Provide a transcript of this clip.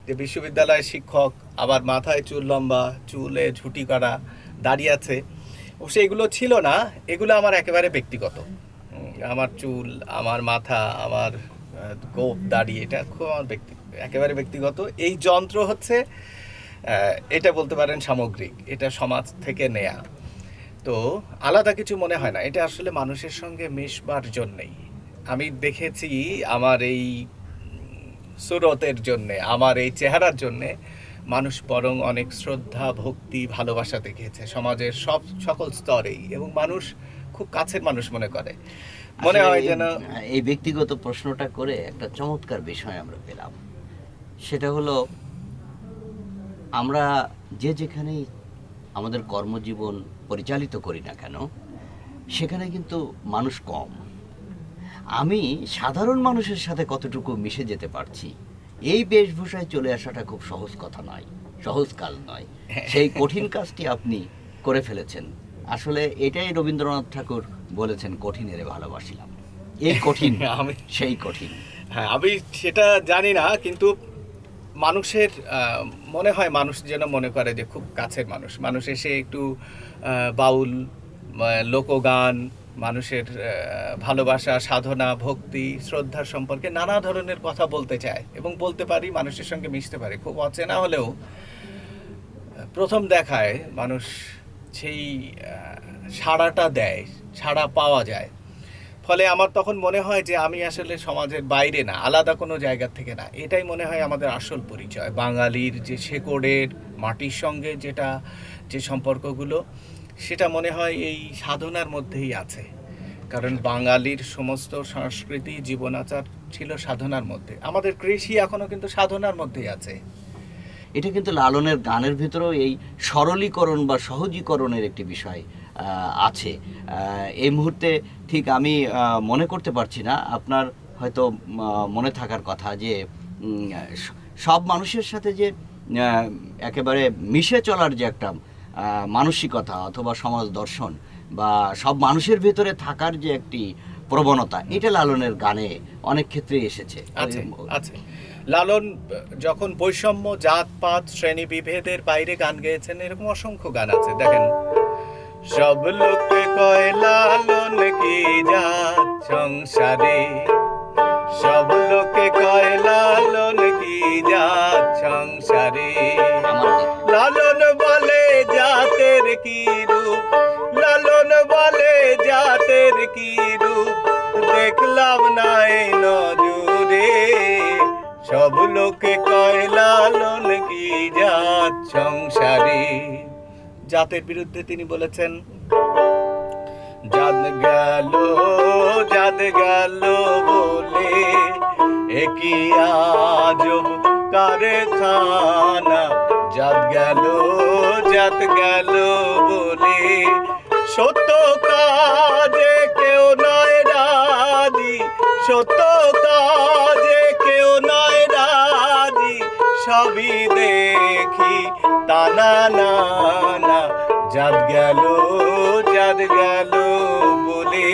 যে বিশ্ববিদ্যালয়ের শিক্ষক, আবার মাথায় চুল লম্বা, চুলে ঝুঁটি করা, দাঁড়িয়ে আছে, অবশ্য এগুলো ছিল না, এগুলো আমার একেবারে ব্যক্তিগত। আমার চুল, আমার মাথা, আমার গোঁফ, দাড়ি, এটা খুব আমার একেবারে ব্যক্তিগত। এই যন্ত্র হচ্ছে এটা বলতে পারেন সামগ্রিক, এটা সমাজ থেকে নেয়া। তো আলাদা কিছু মনে হয় না, এটা আসলে মানুষের সঙ্গে মিশবার জন্যেই। আমি দেখেছি আমার এই সুরতের জন্যে, আমার এই চেহারার জন্যে মানুষ বরং অনেক শ্রদ্ধা, ভক্তি, ভালোবাসা দেখিয়েছে সমাজের সকল স্তরেই, এবং মানুষ খুব কাছের মানুষ মনে করে। মনে হয় যেন এই ব্যক্তিগত প্রশ্নটা করে একটা চমৎকার বিষয় আমরা পেলাম। সেটা হলো, আমরা যে যেখানেই আমাদের কর্মজীবন পরিচালিত করি না কেন, সেখানে কিন্তু মানুষ কম। আমি সাধারণ মানুষের সাথে কতটুকু মিশে যেতে পারছি, এই বেশভূষায় চলে আসাটা খুব সহজ কথা নয়, সহজ কাজ নয়। সেই কঠিন কাজটি আপনি করে ফেলেছেন। আসলে এটাই রবীন্দ্রনাথ ঠাকুর বলেছেন, কঠিনেরে ভালোবাসিলাম। এই কঠিন আমি সেই কঠিন। হ্যাঁ, আমি সেটা জানি না, কিন্তু মানুষের মনে হয় মানুষ যেন মনে করে যে খুব কাছের মানুষ। মানুষ এসে একটু বাউল, লোকগান, মানুষের ভালোবাসা, সাধনা, ভক্তি, শ্রদ্ধার সম্পর্কে নানা ধরনের কথা বলতে চায়, এবং বলতে পারি, মানুষের সঙ্গে মিশতে পারি। খুব অচেনা হলেও প্রথম দেখায় মানুষ সেই সাড়াটা দেয়, সাড়া পাওয়া যায়। ফলে আমার তখন মনে হয় যে আমি আসলে সমাজের বাইরে না, আলাদা কোনো জায়গা থেকে না। এটাই মনে হয় আমাদের আসল পরিচয়, বাঙালির যে শেকড়ের মাটির সঙ্গে যে সম্পর্কগুলো, সেটা মনে হয় এই সাধনার মধ্যেই আছে। কারণ বাঙালির সমস্ত সংস্কৃতি, জীবনাচার ছিল সাধনার মধ্যে। আমাদের কৃষি এখনও কিন্তু সাধনার মধ্যেই আছে। এটা কিন্তু লালনের গানের ভিতরেও এই সরলীকরণ বা সহজীকরণের একটি বিষয় আছে। এই মুহূর্তে ঠিক আমি মনে করতে পারছি না, আপনার হয়তো মনে থাকার কথা যে সব মানুষের সাথে যে একেবারে মিশে চলার যে একটা মানসিকতা অথবা সমাজ দর্শন, বা সব মানুষের ভেতরে থাকার যে একটি প্রবণতা, এটা লালনের গানে অনেক ক্ষেত্রে এসেছে। আছে। লালন যখন বৈষম্য, জাতপাত, শ্রেণী বিভেদের বাইরে গান গেয়েছেন, এরকম অসংখ্য গান আছে। দেখেন, সব লোকে কয় লালন কি জাত সংসারে, সব লোকে কয় লালন কি জাত সংসারে, লালন বলে জাতের কি রূপ, লালন বলে জাতের কি রূপ, দেখলাম না এই নজরে, সব লোকে কয় লালন কি জাত সংসারে। জাতের বিরুদ্ধে তিনি বলেছেন, জাত গেল বলে একই আজব কারখানা, জাত গেল বলে সত্য কাজে কেউ নয় রাজি, সত্য কাজে কেউ নয় রাজি, সবই দেখি তা না না না, জাত গেল বলে।